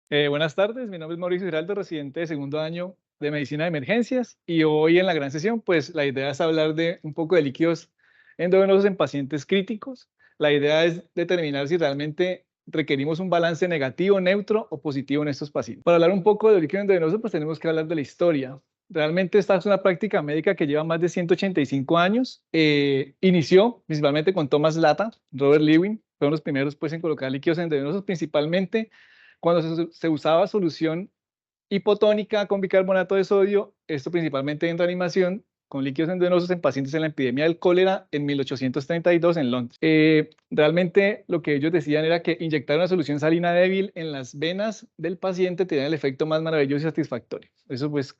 Buenas tardes, mi nombre es Mauricio Giraldo, residente de segundo año de Medicina de Emergencias y hoy en la gran sesión, pues la idea es hablar de un poco de líquidos endovenosos en pacientes críticos. La idea es determinar si realmente requerimos un balance negativo, neutro o positivo en estos pacientes. Para hablar un poco de líquido endovenoso, pues tenemos que hablar de la historia. Realmente esta es una práctica médica que lleva más de 185 años. Inició principalmente con Thomas Latta, Robert Lewin, fueron los primeros pues en colocar líquidos endovenosos, principalmente cuando se usaba solución hipotónica con bicarbonato de sodio, esto principalmente en reanimación, con líquidos endovenosos en pacientes en la epidemia del cólera en 1832 en Londres. Realmente lo que ellos decían era que inyectar una solución salina débil en las venas del paciente tenía el efecto más maravilloso y satisfactorio. Eso pues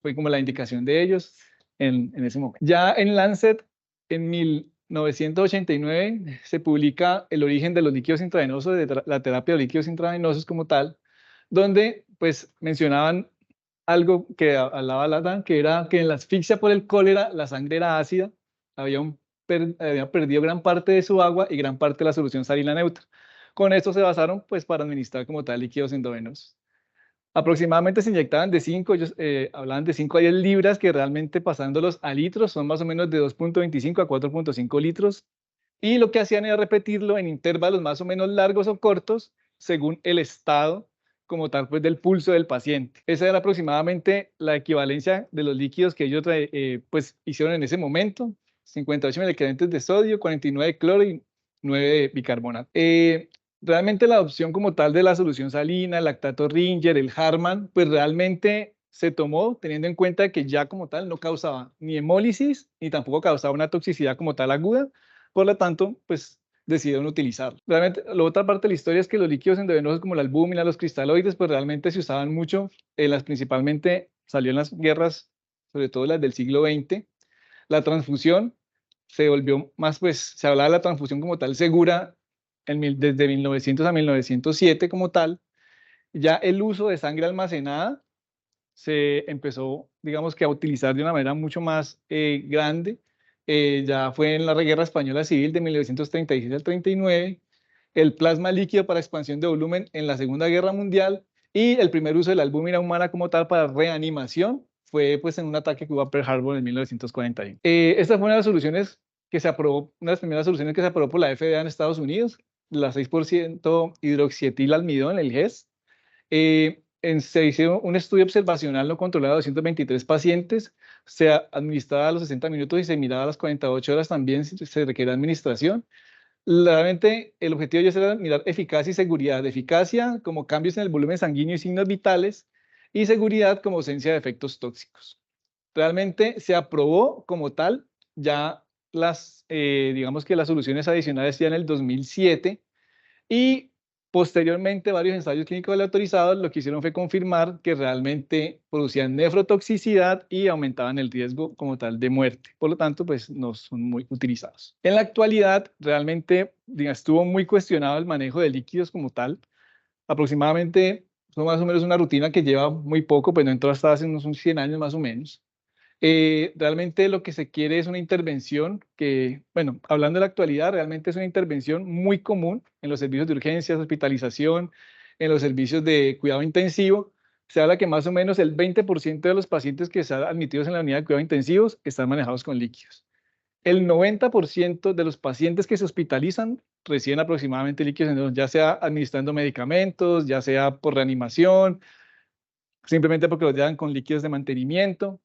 fue como la indicación de ellos en ese momento. Ya en Lancet, en 1989, se publica el origen de los líquidos intravenosos, de la terapia de líquidos intravenosos como tal, donde pues mencionaban algo que hablaba Latan, que era que en la asfixia por el cólera la sangre era ácida, había perdido gran parte de su agua y gran parte de la solución salina neutra. Con esto se basaron pues para administrar como tal líquidos endovenosos. Aproximadamente se inyectaban de 5, ellos hablaban de 5 a 10 libras, que realmente pasándolos a litros son más o menos de 2.25 a 4.5 litros. Y lo que hacían era repetirlo en intervalos más o menos largos o cortos, según el estado como tal, pues del pulso del paciente. Esa era aproximadamente la equivalencia de los líquidos que ellos pues hicieron en ese momento: 58 miligramos de sodio, 49 de cloro y 9 de bicarbonato. Realmente la adopción como tal de la solución salina, el lactato Ringer, el Harman, pues realmente se tomó teniendo en cuenta que ya como tal no causaba ni hemólisis ni tampoco causaba una toxicidad como tal aguda, por lo tanto, pues decidieron utilizarlo. Realmente, la otra parte de la historia es que los líquidos endovenosos como la albúmina, los cristaloides, pues realmente se usaban mucho, principalmente salió en las guerras, sobre todo las del siglo XX. La transfusión se volvió más, pues se hablaba de la transfusión como tal segura desde 1900 a 1907 como tal. Ya el uso de sangre almacenada se empezó, digamos que a utilizar de una manera mucho más grande. Ya fue en la Guerra Española Civil de 1936 al 39, el plasma líquido para expansión de volumen en la Segunda Guerra Mundial y el primer uso de la albúmina humana como tal para reanimación fue pues en un ataque que hubo a Pearl Harbor en 1941. Esta fue una de las soluciones que se aprobó, una de las primeras soluciones que se aprobó por la FDA en Estados Unidos, la 6% hidroxietilalmidón, el GES. Se hizo un estudio observacional no controlado de 223 pacientes, se administraba a los 60 minutos y se miraba a las 48 horas también si se requiere administración. Realmente el objetivo ya era mirar eficacia y seguridad. Eficacia como cambios en el volumen sanguíneo y signos vitales, y seguridad como ausencia de efectos tóxicos. Realmente se aprobó como tal ya digamos que las soluciones adicionales ya en el 2007, y posteriormente varios ensayos clínicos aleatorizados lo que hicieron fue confirmar que realmente producían nefrotoxicidad y aumentaban el riesgo como tal de muerte. Por lo tanto, pues no son muy utilizados. En la actualidad, realmente estuvo muy cuestionado el manejo de líquidos como tal. Aproximadamente son más o menos una rutina que lleva muy poco, pues no entró hasta hace unos 100 años más o menos. Realmente lo que se quiere es una intervención que, bueno, hablando de la actualidad, realmente es una intervención muy común en los servicios de urgencias, hospitalización, en los servicios de cuidado intensivo. Se habla que más o menos el 20% de los pacientes que están admitidos en la unidad de cuidado intensivos están manejados con líquidos. El 90% de los pacientes que se hospitalizan reciben aproximadamente líquidos endovenosos, ya sea administrando medicamentos, ya sea por reanimación, simplemente porque los llevan con líquidos de mantenimiento.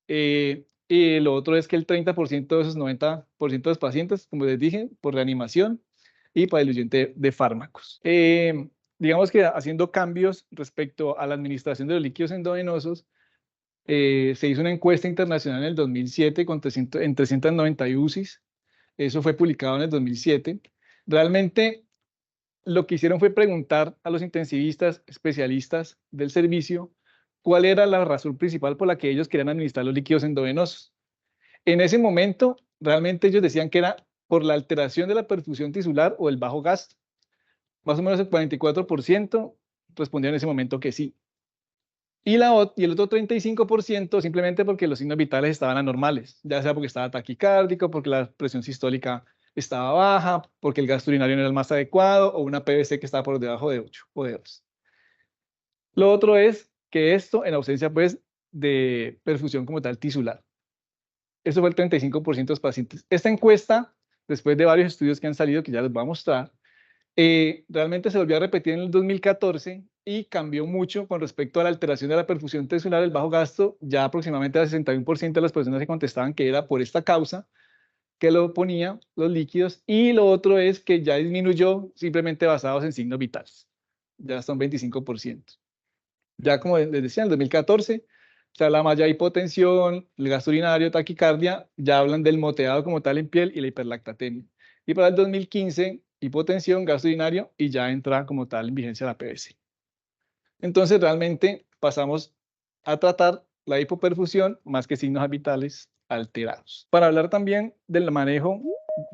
Y lo otro es que el 30% de esos 90% de los pacientes, como les dije, por reanimación y para diluyente de fármacos. Digamos que haciendo cambios respecto a la administración de los líquidos endovenosos, se hizo una encuesta internacional en el 2007 en 390 UCIs. Eso fue publicado en el 2007. Realmente lo que hicieron fue preguntar a los intensivistas especialistas del servicio cuál era la razón principal por la que ellos querían administrar los líquidos endovenosos. En ese momento, realmente ellos decían que era por la alteración de la perfusión tisular o el bajo gasto. Más o menos el 44% respondieron en ese momento que sí. Y el otro 35% simplemente porque los signos vitales estaban anormales, ya sea porque estaba taquicárdico, porque la presión sistólica estaba baja, porque el gasto urinario no era el más adecuado, o una PVC que estaba por debajo de 8 o de 2. Lo otro es que esto en ausencia pues de perfusión como tal tisular. Eso fue el 35% de los pacientes. Esta encuesta, después de varios estudios que han salido, que ya les voy a mostrar, realmente se volvió a repetir en el 2014 y cambió mucho con respecto a la alteración de la perfusión tisular del bajo gasto. Ya aproximadamente el 61% de las personas que contestaban que era por esta causa que lo ponía los líquidos, y lo otro es que ya disminuyó simplemente basados en signos vitales. Ya son 25%. Ya como les decía, en el 2014 se habla más ya de hipotensión, el gasto urinario, taquicardia, ya hablan del moteado como tal en piel y la hiperlactatemia. Y para el 2015, hipotensión, gasto urinario y ya entra como tal en vigencia la PVC. Entonces realmente pasamos a tratar la hipoperfusión más que signos vitales alterados. Para hablar también del manejo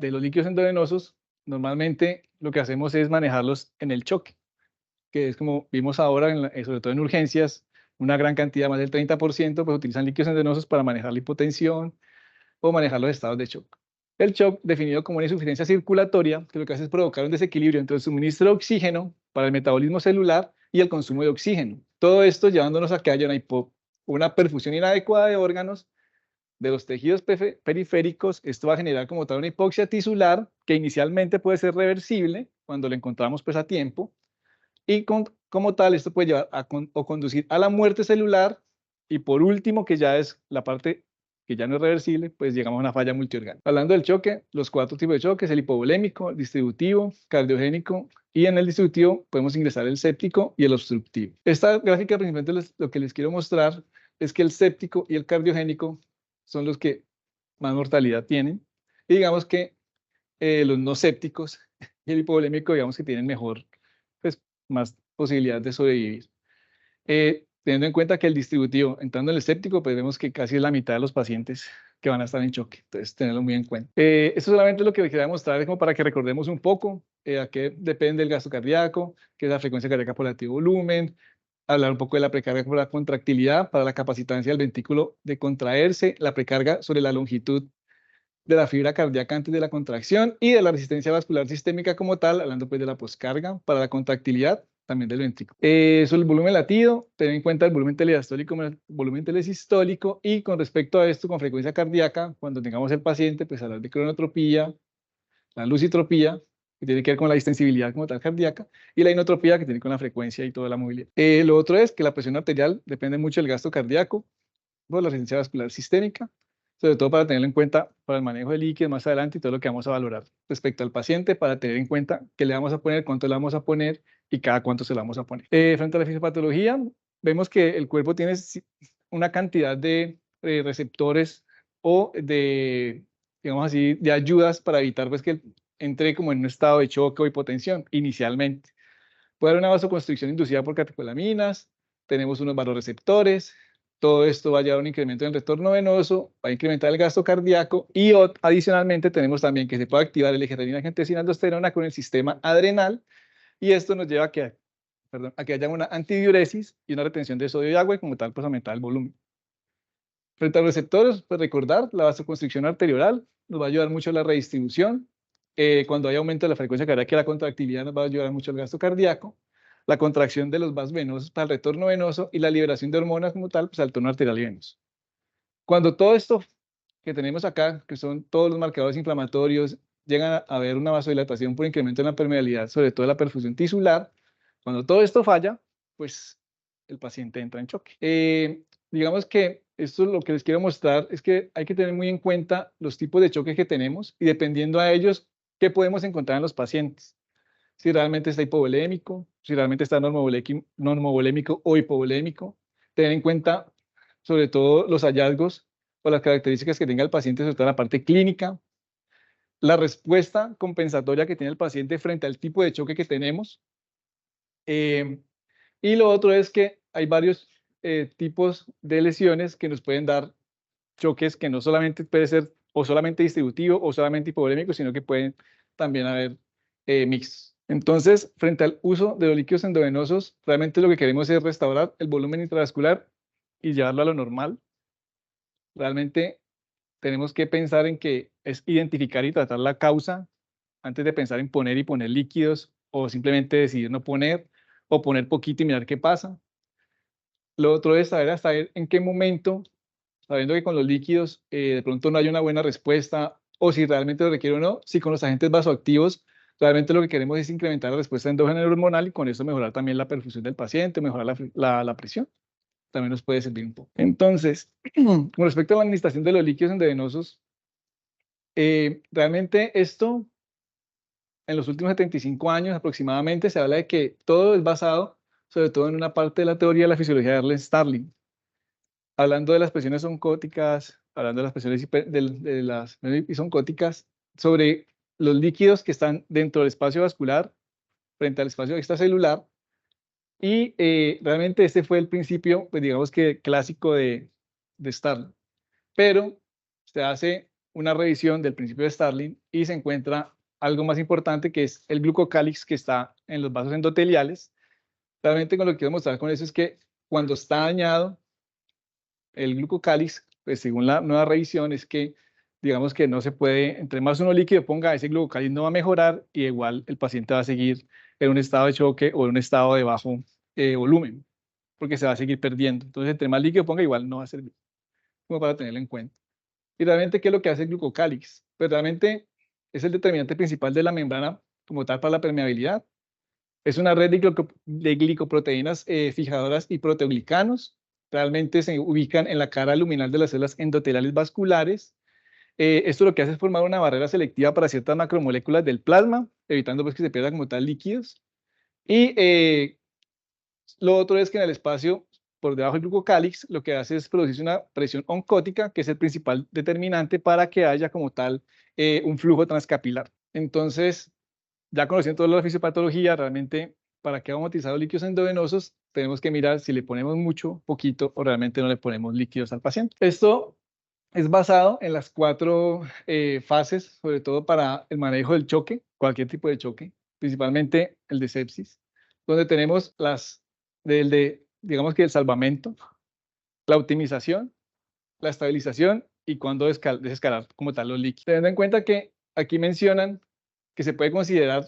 de los líquidos endovenosos, normalmente lo que hacemos es manejarlos en el choque, que es como vimos ahora, sobre todo en urgencias, una gran cantidad, más del 30%, pues utilizan líquidos endovenosos para manejar la hipotensión o manejar los estados de shock. El shock, definido como una insuficiencia circulatoria, que lo que hace es provocar un desequilibrio entre el suministro de oxígeno para el metabolismo celular y el consumo de oxígeno. Todo esto llevándonos a que haya una perfusión inadecuada de órganos de los tejidos periféricos. Esto va a generar como tal una hipoxia tisular que inicialmente puede ser reversible cuando lo encontramos pues a tiempo, y como tal esto puede llevar o conducir a la muerte celular, y por último, que ya es la parte que ya no es reversible, pues llegamos a una falla multiorgánica. Hablando del choque, los 4 tipos de choques: el hipovolémico, el distributivo, cardiogénico, y en el distributivo podemos ingresar el séptico y el obstructivo. Esta gráfica principalmente lo que les quiero mostrar es que el séptico y el cardiogénico son los que más mortalidad tienen, y digamos que los no sépticos y el hipovolémico, digamos que tienen mejor, pues, más posibilidad de sobrevivir. Teniendo en cuenta que el distributivo, entrando en el séptico, pues vemos que casi es la mitad de los pacientes que van a estar en choque. Entonces, tenerlo muy en cuenta. Esto solamente es lo que les quería mostrar, como para que recordemos un poco a qué depende el gasto cardíaco, qué es la frecuencia cardíaca por latido volumen, hablar un poco de la precarga por la contractilidad para la capacitancia del ventrículo de contraerse, la precarga sobre la longitud de la fibra cardíaca antes de la contracción, y de la resistencia vascular sistémica como tal, hablando pues de la poscarga para la contractilidad también del ventrículo. Sobre el volumen latido, tener en cuenta el volumen telediastólico, el volumen telesistólico, y con respecto a esto, con frecuencia cardíaca, cuando tengamos el paciente, pues hablar de cronotropía, la lucitropía, que tiene que ver con la distensibilidad como tal cardíaca, y la inotropía, que tiene con la frecuencia y toda la movilidad. Lo otro es que la presión arterial depende mucho del gasto cardíaco, por la resistencia vascular sistémica, sobre todo para tenerlo en cuenta para el manejo de líquidos más adelante y todo lo que vamos a valorar respecto al paciente, para tener en cuenta qué le vamos a poner, cuánto le vamos a poner y cada cuánto se lo vamos a poner. Frente a la fisiopatología, vemos que el cuerpo tiene una cantidad de receptores o de, digamos así, de ayudas para evitar pues que entre como en un estado de choque o hipotensión inicialmente. Puede haber una vasoconstricción inducida por catecolaminas, tenemos unos vasoreceptores. Todo esto va a llevar a un incremento en el retorno venoso, va a incrementar el gasto cardíaco, y adicionalmente tenemos también que se puede activar el eje renina-angiotensina-aldosterona con el sistema adrenal, y esto nos lleva a que haya una antidiuresis y una retención de sodio y agua, y como tal pues aumentar el volumen. Frente a los receptores, pues recordar, la vasoconstricción arterioral nos va a ayudar mucho a la redistribución. Cuando hay aumento de la frecuencia cardíaca, la contractilidad nos va a ayudar mucho al gasto cardíaco, la contracción de los vasos venosos para el retorno venoso y la liberación de hormonas como tal, pues al tono arterial y venoso. Cuando todo esto que tenemos acá, que son todos los marcadores inflamatorios, llegan a haber una vasodilatación por incremento en la permeabilidad, sobre todo la perfusión tisular, cuando todo esto falla, pues el paciente entra en choque. Digamos que esto lo que les quiero mostrar es que hay que tener muy en cuenta los tipos de choque que tenemos, y dependiendo a ellos, qué podemos encontrar en los pacientes. Si realmente está hipovolémico, si realmente está normovolémico o hipovolémico. Tener en cuenta sobre todo los hallazgos o las características que tenga el paciente, sobre todo en la parte clínica, la respuesta compensatoria que tiene el paciente frente al tipo de choque que tenemos. Y lo otro es que hay varios tipos de lesiones que nos pueden dar choques, que no solamente puede ser o solamente distributivo o solamente hipovolémico, sino que pueden también haber mixtos. Entonces, frente al uso de los líquidos endovenosos, realmente lo que queremos es restaurar el volumen intravascular y llevarlo a lo normal. Realmente tenemos que pensar en que es identificar y tratar la causa antes de pensar en poner líquidos, o simplemente decidir no poner, o poner poquito y mirar qué pasa. Lo otro es saber en qué momento, sabiendo que con los líquidos de pronto no hay una buena respuesta, o si realmente lo requiere o no, si con los agentes vasoactivos realmente lo que queremos es incrementar la respuesta endógena hormonal y con eso mejorar también la perfusión del paciente, mejorar la presión, también nos puede servir un poco. Entonces, con respecto a la administración de los líquidos endovenosos, realmente esto, en los últimos 75 años aproximadamente, se habla de que todo es basado sobre todo en una parte de la teoría de la fisiología de Erlen Starling, hablando de las presiones oncóticas, hablando de las presiones de las isoncóticas, sobre los líquidos que están dentro del espacio vascular frente al espacio extracelular. Y realmente este fue el principio, pues digamos que clásico de Starling. Pero se hace una revisión del principio de Starling y se encuentra algo más importante que es el glucocálix que está en los vasos endoteliales. Realmente con lo que quiero mostrar con eso es que cuando está dañado el glucocálix, pues según la nueva revisión es que digamos que no se puede, entre más uno líquido ponga, ese glucocálix no va a mejorar y igual el paciente va a seguir en un estado de choque o en un estado de bajo volumen, porque se va a seguir perdiendo. Entonces, entre más líquido ponga, igual no va a servir, como para tenerlo en cuenta. Y realmente, ¿qué es lo que hace el glucocálix? Pues realmente es el determinante principal de la membrana como tal para la permeabilidad. Es una red de glicoproteínas fijadoras y proteoglicanos. Realmente se ubican en la cara luminal de las células endoteliales vasculares. Esto lo que hace es formar una barrera selectiva para ciertas macromoléculas del plasma, evitando pues, que se pierdan como tal líquidos. Y lo otro es que en el espacio por debajo del glucocálix lo que hace es producir una presión oncótica, que es el principal determinante para que haya como tal un flujo transcapilar. Entonces, ya conociendo toda la fisiopatología, realmente, ¿para qué vamos a utilizar los líquidos endovenosos? Tenemos que mirar si le ponemos mucho, poquito o realmente no le ponemos líquidos al paciente. Esto es basado en las 4 fases, sobre todo para el manejo del choque, cualquier tipo de choque, principalmente el de sepsis, donde tenemos digamos que el salvamento, la optimización, la estabilización y cuándo desescalar como tal los líquidos. Teniendo en cuenta que aquí mencionan que se puede considerar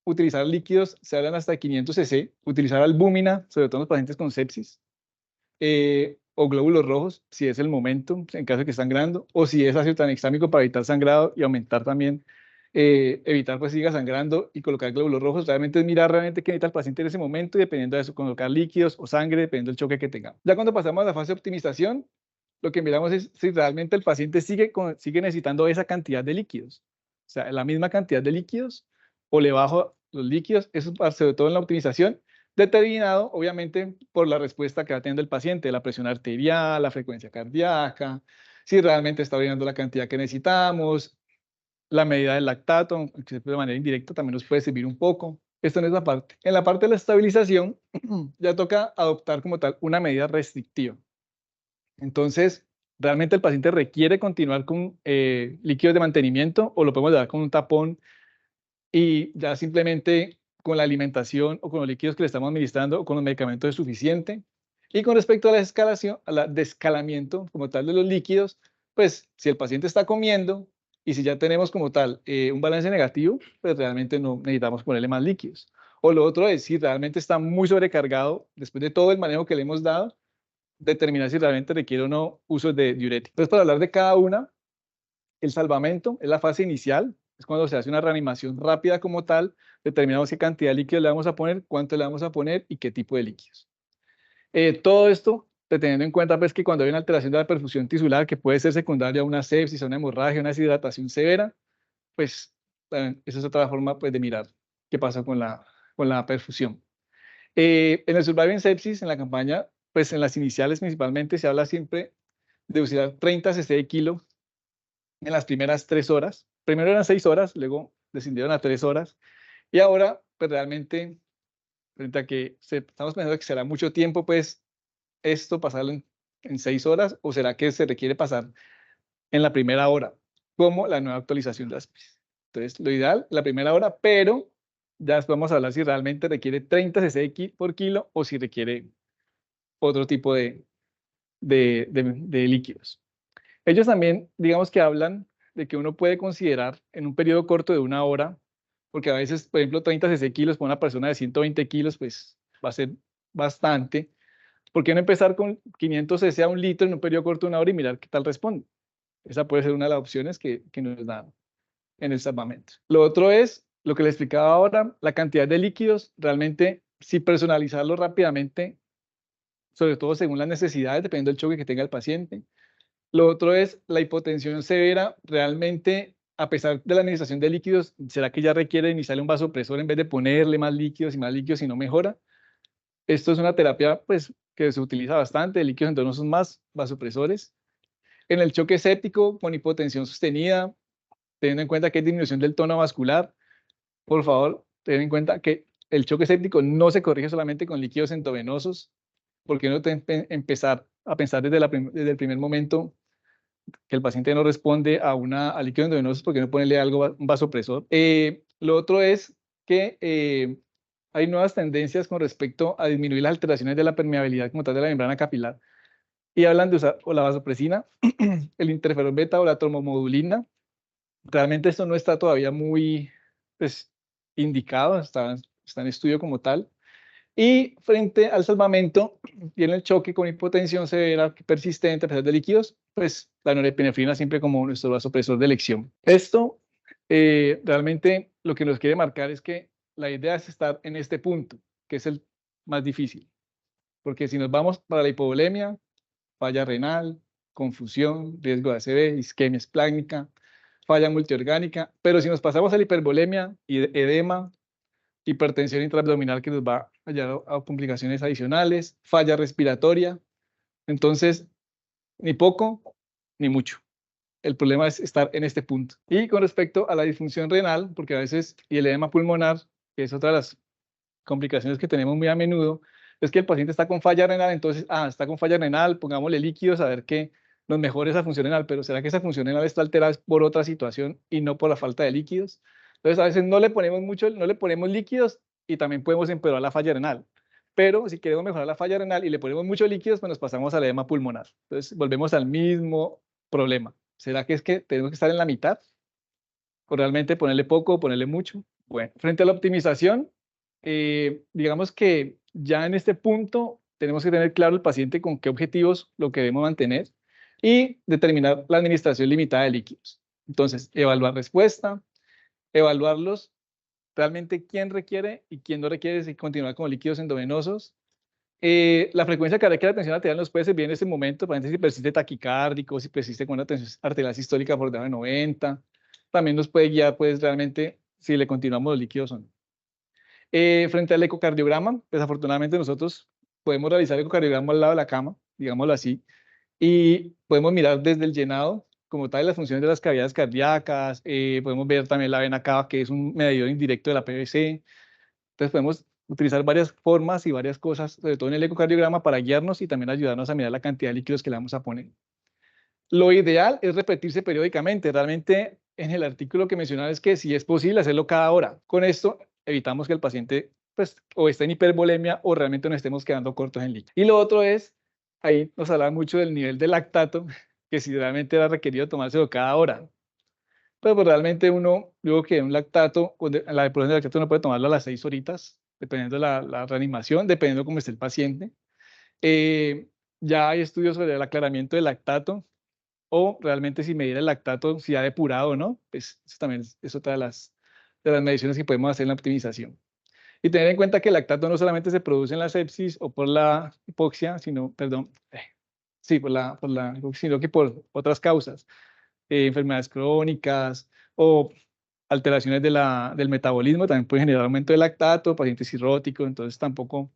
utilizar líquidos, se hablan hasta de 500 cc, utilizar albúmina, sobre todo en los pacientes con sepsis, o glóbulos rojos, si es el momento, en caso de que estén sangrando, o si es ácido tranexámico para evitar sangrado y aumentar también, evitar pues siga sangrando y colocar glóbulos rojos. Realmente es mirar realmente qué necesita el paciente en ese momento y dependiendo de eso, colocar líquidos o sangre, dependiendo del choque que tenga. Ya cuando pasamos a la fase de optimización, lo que miramos es si realmente el paciente sigue necesitando esa cantidad de líquidos, o sea, la misma cantidad de líquidos, o le bajo los líquidos, eso sobre todo en la optimización, determinado obviamente por la respuesta que va teniendo el paciente, la presión arterial, la frecuencia cardíaca, si realmente está orinando la cantidad que necesitamos, la medida del lactato, que de manera indirecta también nos puede servir un poco. Esto no es la parte. En la parte de la estabilización, ya toca adoptar como tal una medida restrictiva. Entonces, realmente el paciente requiere continuar con líquidos de mantenimiento o lo podemos dar con un tapón y ya simplemente con la alimentación o con los líquidos que le estamos administrando o con los medicamentos es suficiente. Y con respecto a la escalación, a la descalamiento como tal de los líquidos, pues si el paciente está comiendo y si ya tenemos como tal un balance negativo, pues realmente no necesitamos ponerle más líquidos. O lo otro es si realmente está muy sobrecargado después de todo el manejo que le hemos dado, determinar si realmente requiere o no uso de diuréticos. Entonces, para hablar de cada una, el salvamento es la fase inicial, es cuando se hace una reanimación rápida como tal, determinamos qué cantidad de líquidos le vamos a poner, cuánto le vamos a poner y qué tipo de líquidos. Todo esto teniendo en cuenta pues, que cuando hay una alteración de la perfusión tisular, que puede ser secundaria a una sepsis, a una hemorragia, a una deshidratación severa, pues esa es otra forma pues, de mirar qué pasa con la perfusión. En el Surviving Sepsis, en la campaña, pues en las iniciales principalmente se habla siempre de usar 30 cc de kilo en las primeras 3 horas. Primero eran 6 horas, luego descendieron a 3 horas. Y ahora, pues realmente, frente a que estamos pensando que será mucho tiempo, pues esto pasarlo en 6 horas, o será que se requiere pasar en la primera hora, como la nueva actualización de ASPIS. Entonces, lo ideal, la primera hora, pero ya vamos a hablar si realmente requiere 30 cc por kilo o si requiere otro tipo de líquidos. Ellos también, digamos que hablan de que uno puede considerar en un periodo corto de 1 hora, porque a veces, por ejemplo, 30 cc kilos para una persona de 120 kilos, pues va a ser bastante. ¿Por qué no empezar con 500 cc a 1 litro en un periodo corto de 1 hora y mirar qué tal responde? Esa puede ser una de las opciones que nos dan en el salvamento. Lo otro es, lo que le explicaba ahora, la cantidad de líquidos, realmente, si personalizarlo rápidamente, sobre todo según las necesidades, dependiendo del choque que tenga el paciente. Lo otro es la hipotensión severa, realmente, a pesar de la administración de líquidos, ¿será que ya requiere iniciarle un vasopresor en vez de ponerle más líquidos y no mejora? Esto es una terapia, pues, que se utiliza bastante, líquidos endovenosos más vasopresores. En el choque séptico con hipotensión sostenida, teniendo en cuenta que hay disminución del tono vascular, por favor, ten en cuenta que el choque séptico no se corrige solamente con líquidos endovenosos, porque uno tiene que empezar a pensar desde el primer momento que el paciente no responde a líquidos endovenosos, porque no ponerle algo, un vasopresor. Lo otro es que hay nuevas tendencias con respecto a disminuir las alteraciones de la permeabilidad como tal de la membrana capilar, y hablan de usar o la vasopresina, el interferón beta o la tromomodulina. Realmente esto no está todavía muy, pues, indicado, está en estudio como tal. Y frente al salvamento y en el choque con hipotensión severa persistente a pesar de líquidos, pues la norepinefrina siempre como nuestro vasopresor de elección. Esto realmente lo que nos quiere marcar es que la idea es estar en este punto, que es el más difícil, porque si nos vamos para la hipovolemia, falla renal, confusión, riesgo de ACV, isquemia esplácnica, falla multiorgánica, pero si nos pasamos a la hipervolemia, edema, hipertensión intraabdominal que nos va a llevar a complicaciones adicionales, falla respiratoria, entonces ni poco ni mucho. El problema es estar en este punto. Y con respecto a la disfunción renal, porque a veces, y el edema pulmonar, que es otra de las complicaciones que tenemos muy a menudo, es que el paciente está con falla renal, entonces, está con falla renal, pongámosle líquidos a ver que nos mejore esa función renal, pero ¿será que esa función renal está alterada por otra situación y no por la falta de líquidos? Entonces, a veces no le ponemos líquidos y también podemos empeorar la falla renal. Pero si queremos mejorar la falla renal y le ponemos muchos líquidos, pues nos pasamos al edema pulmonar. Entonces, volvemos al mismo problema. ¿Será que es que tenemos que estar en la mitad? ¿O realmente ponerle poco o ponerle mucho? Bueno, frente a la optimización, digamos que ya en este punto tenemos que tener claro el paciente con qué objetivos lo queremos mantener y determinar la administración limitada de líquidos. Entonces, evaluar respuesta, evaluarlos realmente quién requiere y quién no requiere si continuar con líquidos endovenosos. La frecuencia cardíaca y la tensión arterial nos puede servir en este momento, por ejemplo, si persiste taquicárdico, si persiste con una tensión arterial sistólica por debajo de 90. También nos puede guiar, pues, realmente si le continuamos los líquidos o no. Frente al ecocardiograma, desafortunadamente nosotros podemos realizar el ecocardiograma al lado de la cama, digámoslo así, y podemos mirar desde el llenado, como tal, las funciones de las cavidades cardíacas, podemos ver también la vena cava, que es un medidor indirecto de la PVC. Entonces podemos utilizar varias formas y varias cosas, sobre todo en el ecocardiograma, para guiarnos y también ayudarnos a mirar la cantidad de líquidos que le vamos a poner. Lo ideal es repetirse periódicamente. Realmente en el artículo que mencionaba es que si es posible hacerlo cada hora. Con esto evitamos que el paciente, pues, o esté en hipervolemia o realmente nos estemos quedando cortos en líquido. Y lo otro es, ahí nos hablaba mucho del nivel de lactato, que si realmente era requerido tomárselo cada hora. Pero pues realmente uno, digo que un lactato, la depuración de lactato uno puede tomarlo a las 6 horitas, dependiendo de la reanimación, dependiendo de cómo esté el paciente. Eh, ya hay estudios sobre el aclaramiento del lactato, o realmente si medir el lactato, si ha depurado o no, pues eso también es otra de las mediciones que podemos hacer en la optimización. Y tener en cuenta que el lactato no solamente se produce en la sepsis o por la hipoxia, sino, perdón, sí, sino que por otras causas, enfermedades crónicas o alteraciones del metabolismo, también puede generar aumento de lactato, pacientes cirróticos, entonces tampoco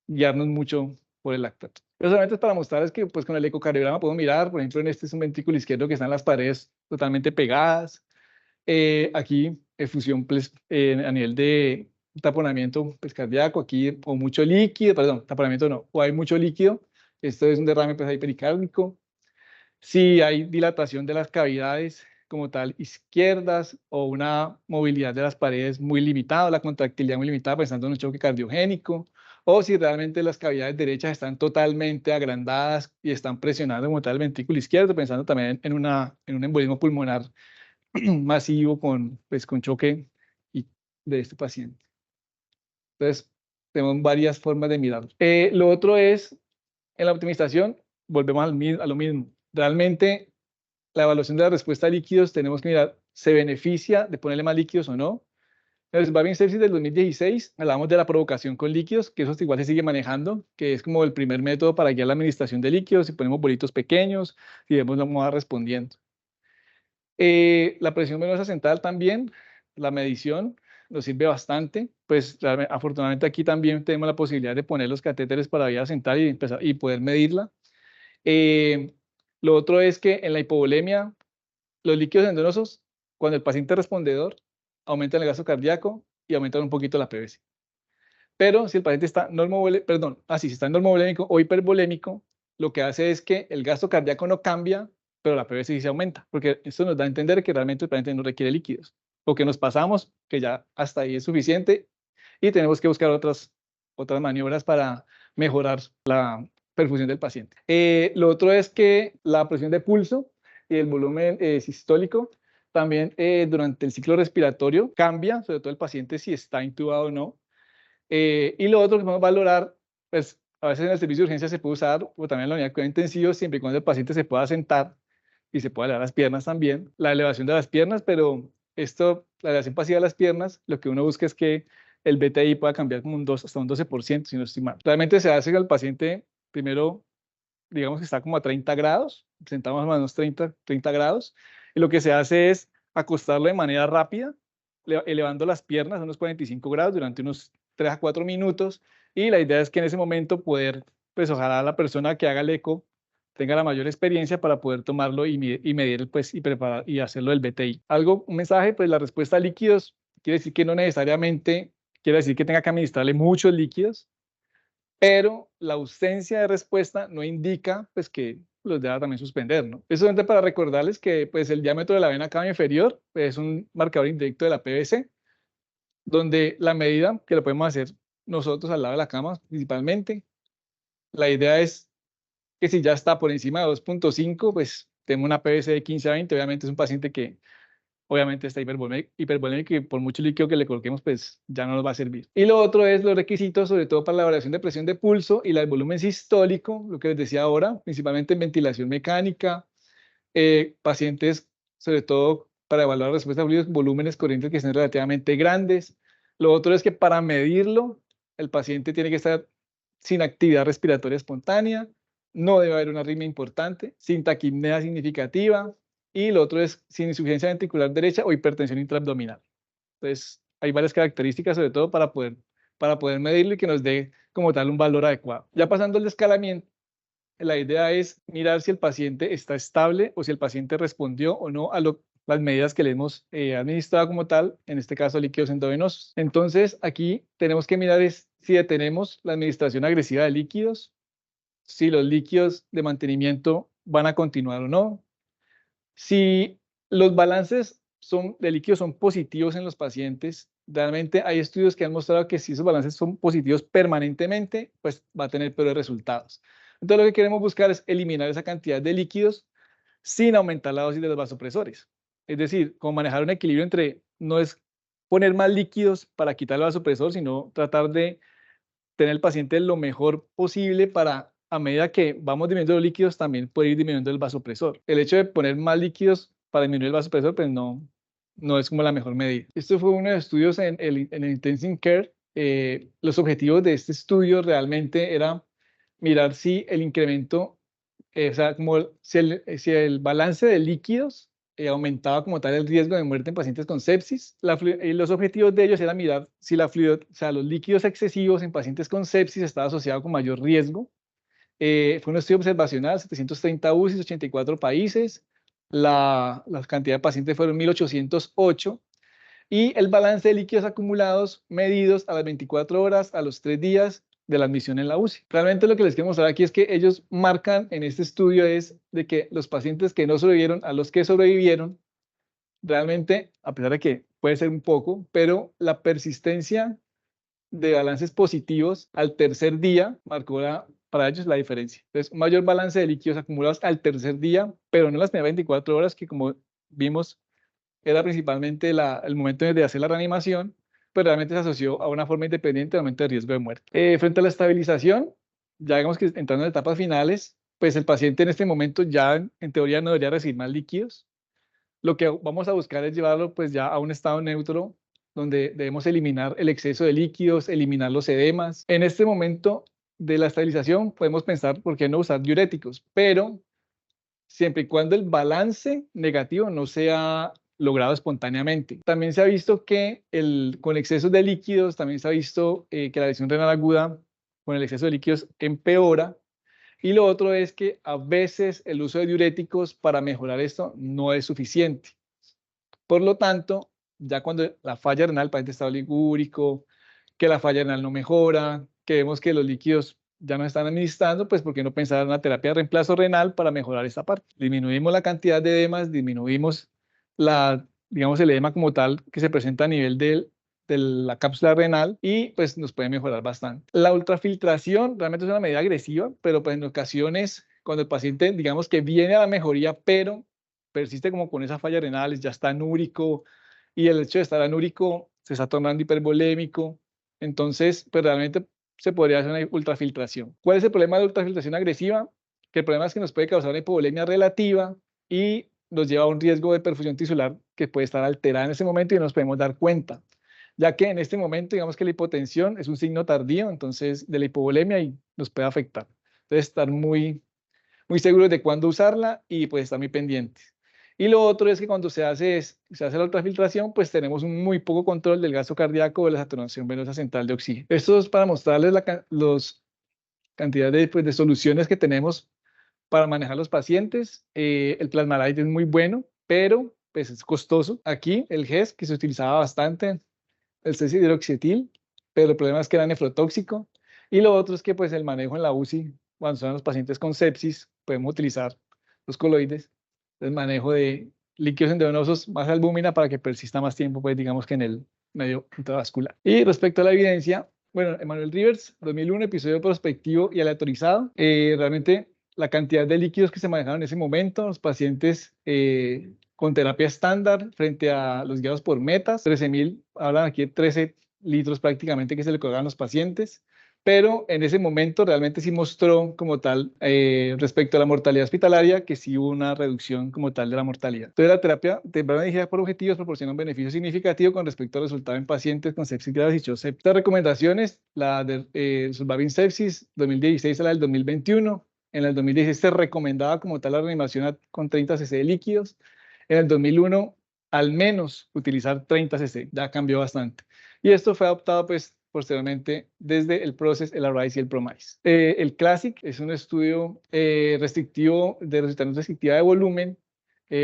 guiarnos mucho por el lactato. Pero solamente es para mostrarles que, pues, con el ecocardiograma podemos mirar, por ejemplo, en este es un ventrículo izquierdo que están las paredes totalmente pegadas. Aquí, efusión, pues, a nivel de taponamiento, pues, cardíaco, aquí, o mucho líquido, perdón, taponamiento no, o hay mucho líquido. Esto es un derrame, pues, ahí pericárdico. Si hay dilatación de las cavidades como tal izquierdas o una movilidad de las paredes muy limitada, la contractilidad muy limitada, pensando en un choque cardiogénico, o si realmente las cavidades derechas están totalmente agrandadas y están presionando como tal el ventrículo izquierdo, pensando también en un embolismo pulmonar masivo pues, con choque de este paciente. Entonces, tenemos varias formas de mirarlo. Lo otro es en la optimización volvemos a lo mismo. Realmente, la evaluación de la respuesta a líquidos tenemos que mirar, ¿se beneficia de ponerle más líquidos o no? En el Swabbing Sepsis del 2016 hablamos de la provocación con líquidos, que eso igual se sigue manejando, que es como el primer método para guiar la administración de líquidos, si ponemos bolitos pequeños, si vemos cómo va respondiendo. La presión venosa central también, la medición nos sirve bastante, pues afortunadamente aquí también tenemos la posibilidad de poner los catéteres para vía central y poder medirla. Lo otro es que en la hipovolemia, los líquidos endovenosos, cuando el paciente es respondedor, aumentan el gasto cardíaco y aumentan un poquito la PVC. Pero si el paciente está si está normovolémico o hipervolémico, lo que hace es que el gasto cardíaco no cambia, pero la PVC sí se aumenta, porque esto nos da a entender que realmente el paciente no requiere líquidos, o que nos pasamos, que ya hasta ahí es suficiente y tenemos que buscar otras maniobras para mejorar la perfusión del paciente. Lo otro es que la presión de pulso y el volumen sistólico también durante el ciclo respiratorio cambia, sobre todo el paciente si está intubado o no. Y lo otro que podemos valorar, pues a veces en el servicio de urgencia se puede usar, o también en la unidad de cuidado intensivo, siempre y cuando el paciente se pueda sentar y se pueda elevar las piernas también, la elevación de las piernas, pero la elevación pasiva de las piernas, lo que uno busca es que el BTI pueda cambiar como hasta un 12%, si no estoy mal. Realmente se hace que el paciente, primero, digamos que está como a 30 grados, sentado más o menos 30 grados, y lo que se hace es acostarlo de manera rápida, elevando las piernas a unos 45 grados durante unos 3 a 4 minutos, y la idea es que en ese momento poder, pues ojalá la persona que haga el eco tenga la mayor experiencia para poder tomarlo y medir, pues, y preparar y hacerlo del BTI. Un mensaje, pues la respuesta a líquidos quiere decir que no necesariamente quiere decir que tenga que administrarle muchos líquidos, pero la ausencia de respuesta no indica, pues, que los deba también suspender, ¿no? Eso solamente para recordarles que, pues, el diámetro de la vena cava inferior, pues, es un marcador indirecto de la PVC, donde la medida que lo podemos hacer nosotros al lado de la cama principalmente, la idea es que si ya está por encima de 2.5, pues tenemos una PVC de 15 a 20, obviamente es un paciente que obviamente está hipervolémico y por mucho líquido que le coloquemos, pues ya no nos va a servir. Y lo otro es los requisitos, sobre todo para la variación de presión de pulso y el volumen sistólico, lo que les decía ahora, principalmente en ventilación mecánica, pacientes, sobre todo para evaluar la respuesta a fluidos, volúmenes corrientes que estén relativamente grandes. Lo otro es que para medirlo, el paciente tiene que estar sin actividad respiratoria espontánea, no debe haber una arritmia importante, sin taquipnea significativa, y lo otro es sin insuficiencia ventricular derecha o hipertensión intraabdominal. Entonces, hay varias características, sobre todo para poder medirlo y que nos dé como tal un valor adecuado. Ya pasando al escalamiento, la idea es mirar si el paciente está estable o si el paciente respondió o no a las medidas que le hemos administrado como tal, en este caso líquidos endovenosos. Entonces, aquí tenemos que mirar si detenemos la administración agresiva de líquidos, si los líquidos de mantenimiento van a continuar o no, si los balances de líquidos son positivos en los pacientes. Realmente hay estudios que han mostrado que si esos balances son positivos permanentemente, pues va a tener peores resultados. Entonces, lo que queremos buscar es eliminar esa cantidad de líquidos sin aumentar la dosis de los vasopresores. Es decir, como manejar un equilibrio entre, no es poner más líquidos para quitar el vasopresor, sino tratar de tener el paciente lo mejor posible para, a medida que vamos disminuyendo los líquidos, también poder ir disminuyendo el vasopresor. El hecho de poner más líquidos para disminuir el vasopresor, pues no es como la mejor medida. Esto fue uno de los estudios en el Intensive Care. Los objetivos de este estudio realmente era mirar si el incremento, o sea, como si el balance de líquidos aumentaba como tal el riesgo de muerte en pacientes con sepsis. Y los objetivos de ellos era mirar si los líquidos excesivos en pacientes con sepsis estaba asociado con mayor riesgo. Fue un estudio observacional, 730 UCIs, 84 países. La cantidad de pacientes fueron 1.808 y el balance de líquidos acumulados medidos a las 24 horas, a los 3 días de la admisión en la UCI. Realmente lo que les quiero mostrar aquí es que ellos marcan en este estudio es de que los pacientes que no sobrevivieron a los que sobrevivieron, realmente, a pesar de que puede ser un poco, pero la persistencia de balances positivos al tercer día marcó para ellos la diferencia. Entonces, un mayor balance de líquidos acumulados al tercer día, pero no en las primeras 24 horas, que como vimos era principalmente el momento de hacer la reanimación, pero realmente se asoció a una forma independiente de aumento de riesgo de muerte. Frente a la estabilización, ya digamos que entrando en etapas finales, pues el paciente en este momento ya en teoría no debería recibir más líquidos. Lo que vamos a buscar es llevarlo pues ya a un estado neutro donde debemos eliminar el exceso de líquidos, eliminar los edemas. En este momento de la estabilización podemos pensar por qué no usar diuréticos, pero siempre y cuando el balance negativo no sea logrado espontáneamente. También se ha visto que con exceso de líquidos, también se ha visto que la lesión renal aguda con el exceso de líquidos empeora. Y lo otro es que a veces el uso de diuréticos para mejorar esto no es suficiente. Por lo tanto, ya cuando la falla renal, el paciente está oligúrico, que la falla renal no mejora, que vemos que los líquidos ya no están administrando, pues ¿por qué no pensar en una terapia de reemplazo renal para mejorar esta parte? Disminuimos la cantidad de edemas, disminuimos digamos, el edema como tal que se presenta a nivel de la cápsula renal y pues nos puede mejorar bastante. La ultrafiltración realmente es una medida agresiva, pero pues en ocasiones cuando el paciente, digamos que viene a la mejoría, pero persiste como con esa falla renal, ya está anúrico y el hecho de estar anúrico se está tornando hipervolémico, entonces pues realmente se podría hacer una ultrafiltración. ¿Cuál es el problema de la ultrafiltración agresiva? Que el problema es que nos puede causar una hipovolemia relativa y nos lleva a un riesgo de perfusión tisular que puede estar alterada en ese momento y no nos podemos dar cuenta, ya que en este momento digamos que la hipotensión es un signo tardío, entonces de la hipovolemia y nos puede afectar. Entonces estar muy seguros de cuándo usarla y pues estar muy pendientes. Y lo otro es que cuando se hace la ultrafiltración, pues tenemos un muy poco control del gasto cardíaco o de la saturación venosa central de oxígeno. Esto es para mostrarles los cantidad pues, de soluciones que tenemos para manejar los pacientes. El Plasmalite es muy bueno, pero pues es costoso. Aquí el GES, que se utilizaba bastante, el cesidiroxietil, pero el problema es que era nefrotóxico. Y lo otro es que pues el manejo en la UCI, cuando son los pacientes con sepsis, podemos utilizar los coloides, el manejo de líquidos endovenosos más albúmina para que persista más tiempo, pues digamos que en el medio intravascular. Y respecto a la evidencia, bueno, Emmanuel Rivers, 2001, episodio prospectivo y aleatorizado, realmente la cantidad de líquidos que se manejaron en ese momento, los pacientes con terapia estándar frente a los guiados por metas, 13.000, hablan aquí de 13 litros prácticamente que se le colocan a los pacientes, pero en ese momento realmente sí mostró como tal, respecto a la mortalidad hospitalaria, que sí hubo una reducción como tal de la mortalidad. Entonces la terapia temprana dirigida por objetivos proporciona un beneficio significativo con respecto al resultado en pacientes con sepsis grave y sepsis. Estas recomendaciones, la de Surviving Sepsis 2016 a la del 2021, en el 2016 se recomendaba como tal la reanimación con 30 cc de líquidos. En el 2001, al menos utilizar 30 cc, ya cambió bastante. Y esto fue adoptado pues posteriormente desde el PROCESS, el ARISE y el PROMISE. El CLASSIC es un estudio restrictivo de resistente restrictiva de volumen,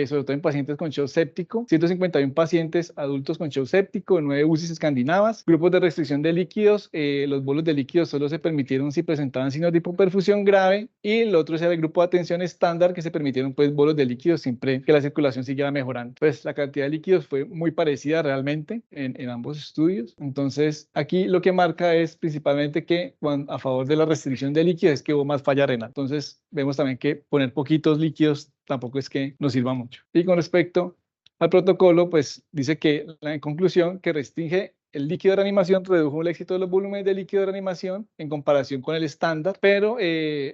sobre todo en pacientes con shock séptico, 151 pacientes adultos con shock séptico, 9 UCIs escandinavas, grupos de restricción de líquidos, los bolos de líquidos solo se permitieron si presentaban signos de hipoperfusión grave y el otro era el grupo de atención estándar que se permitieron pues bolos de líquidos siempre que la circulación siguiera mejorando. Pues la cantidad de líquidos fue muy parecida realmente en ambos estudios, entonces aquí lo que marca es principalmente que a favor de la restricción de líquidos es que hubo más falla renal, entonces vemos también que poner poquitos líquidos tampoco es que nos sirva mucho. Y con respecto al protocolo, pues dice que en conclusión que restringe el líquido de reanimación, redujo el éxito de los volúmenes de líquido de reanimación en comparación con el estándar, pero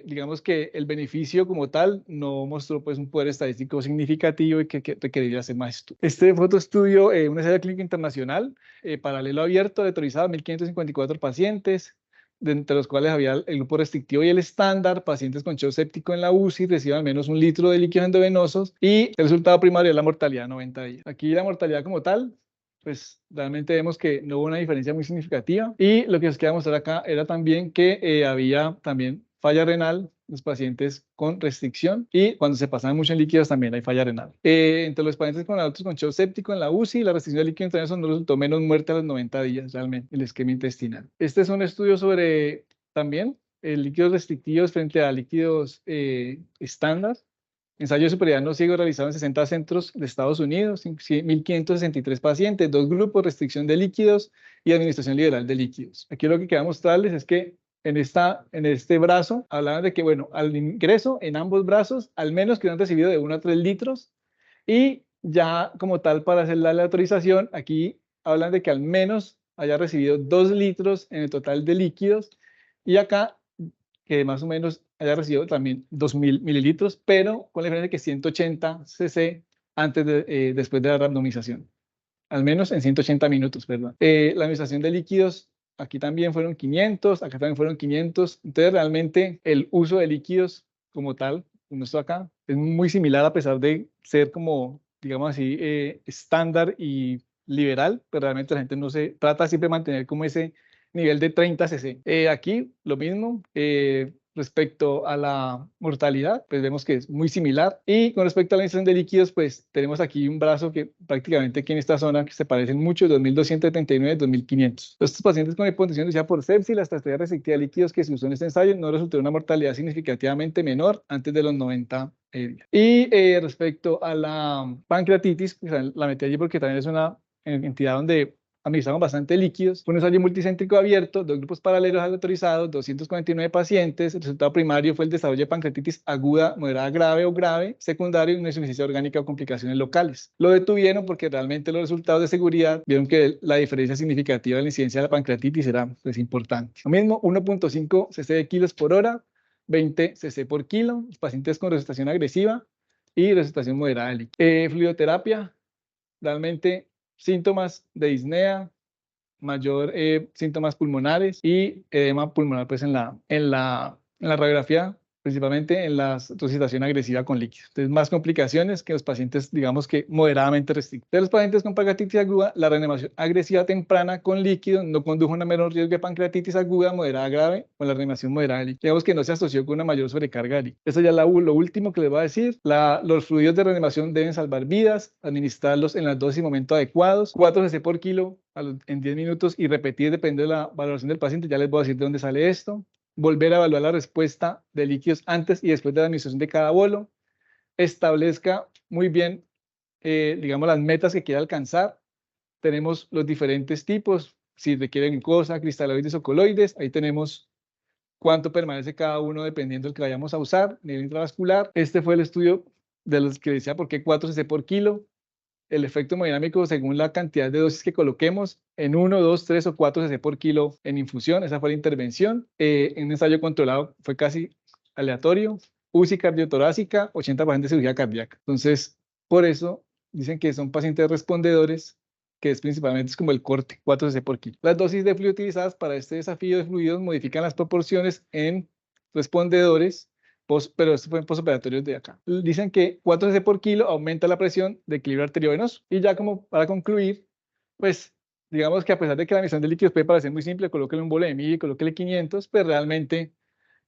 digamos que el beneficio como tal no mostró pues un poder estadístico significativo y que requeriría hacer más estudios. Este fue otro estudio, una ensayo clínico internacional, paralelo abierto, autorizado a 1.554 pacientes, entre los cuales había el grupo restrictivo y el estándar, pacientes con shock séptico en la UCI reciben al menos 1 litro de líquidos endovenosos y el resultado primario es la mortalidad 90 días. Aquí la mortalidad como tal, pues realmente vemos que no hubo una diferencia muy significativa y lo que os quería mostrar acá era también que había también falla renal en los pacientes con restricción y cuando se pasan mucho en líquidos también hay falla renal. Entre los pacientes con adultos con shock séptico en la UCI, la restricción de líquido intravenoso no resultó menos muerte a los 90 días realmente, el esquema intestinal. Este es un estudio sobre también líquidos restrictivos frente a líquidos estándar. Ensayo de superioridad no ciego realizado en 60 centros de Estados Unidos, 1.563 pacientes, 2 grupos, restricción de líquidos y administración liberal de líquidos. Aquí lo que quería mostrarles es que en este brazo hablaban de que, bueno, al ingreso en ambos brazos, al menos que hubieran recibido de 1 a 3 litros y ya como tal para hacer la autorización, aquí hablan de que al menos haya recibido 2 litros en el total de líquidos y acá que más o menos haya recibido también 2.000 mililitros, pero con la diferencia de que 180 cc después de la randomización, al menos en 180 minutos, ¿verdad? La administración de líquidos, aquí también fueron 500, acá también fueron 500. Entonces, realmente el uso de líquidos como tal, como esto acá, es muy similar a pesar de ser como, digamos así, estándar y liberal, pero realmente la gente no se trata siempre de mantener como ese nivel de 30 cc. Aquí lo mismo. Respecto a la mortalidad, pues vemos que es muy similar. Y con respecto a la ingestión de líquidos, pues tenemos aquí un brazo que prácticamente aquí en esta zona que se parecen mucho, 2.279, 2.500. Estos pacientes con hipotensión iniciada por sepsis, la estrategia restrictiva de líquidos que se usó en este ensayo no resultó en una mortalidad significativamente menor antes de los 90 días. Y respecto a la pancreatitis, pues, la metí allí porque también es una entidad donde administraron bastante líquidos. Fue un ensayo multicéntrico abierto, 2 grupos paralelos autorizados, 249 pacientes. El resultado primario fue el desarrollo de pancreatitis aguda, moderada, grave o grave, secundario, una insuficiencia orgánica o complicaciones locales. Lo detuvieron porque realmente los resultados de seguridad vieron que la diferencia significativa de la incidencia de la pancreatitis era pues, importante. Lo mismo, 1.5 cc de kilos por hora, 20 cc por kilo, los pacientes con resucitación agresiva y resucitación moderada de líquido. Fluidoterapia, realmente síntomas de disnea, mayor síntomas pulmonares y edema pulmonar pues en la radiografía, principalmente en la resucitación agresiva con líquidos. Entonces, más complicaciones que los pacientes, digamos que moderadamente restrictos. De los pacientes con pancreatitis aguda, la reanimación agresiva temprana con líquido no condujo a un menor riesgo de pancreatitis aguda, moderada, grave, con la reanimación moderada de líquido. Digamos que no se asoció con una mayor sobrecarga de líquido. Eso ya es lo último que les voy a decir. Los fluidos de reanimación deben salvar vidas, administrarlos en las dosis y momentos adecuados, 4 cc por kilo en 10 minutos y repetir depende de la valoración del paciente. Ya les voy a decir de dónde sale esto. Volver a evaluar la respuesta de líquidos antes y después de la administración de cada bolo. Establezca muy bien, digamos, las metas que quiera alcanzar. Tenemos los diferentes tipos, si requiere glucosa, cristaloides o coloides. Ahí tenemos cuánto permanece cada uno dependiendo del que vayamos a usar, nivel intravascular. Este fue el estudio de los que decía por qué 4 cc por kilo. El efecto hemodinámico según la cantidad de dosis que coloquemos en 1, 2, 3 o 4 cc por kilo en infusión. Esa fue la intervención. En un ensayo controlado fue casi aleatorio. UCI cardiotorácica, 80 pacientes de cirugía cardíaca. Entonces, por eso dicen que son pacientes respondedores, que es principalmente es como el corte, 4 cc por kilo. Las dosis de fluido utilizadas para este desafío de fluidos modifican las proporciones en respondedores, pero esto fue en postoperatorios de acá. Dicen que 4 cc por kilo aumenta la presión de equilibrio arteriovenoso. Y ya como para concluir, pues digamos que a pesar de que la emisión de líquidos puede parecer muy simple, colóquele un bolo de 1000, colóquele 500, pues realmente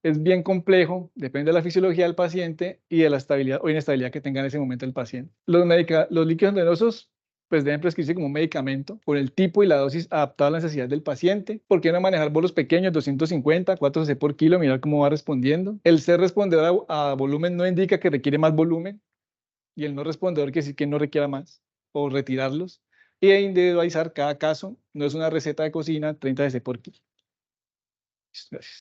es bien complejo, depende de la fisiología del paciente y de la estabilidad o inestabilidad que tenga en ese momento el paciente. Los líquidos endovenosos pues deben prescribirse como un medicamento por el tipo y la dosis adaptada a la necesidad del paciente. ¿Por qué no manejar bolos pequeños, 250, 4 cc por kilo, mirar cómo va respondiendo? El ser respondedor a volumen no indica que requiere más volumen y el no respondedor quiere decir que no requiera más o retirarlos. Y individualizar cada caso, no es una receta de cocina, 30 cc por kilo. Gracias.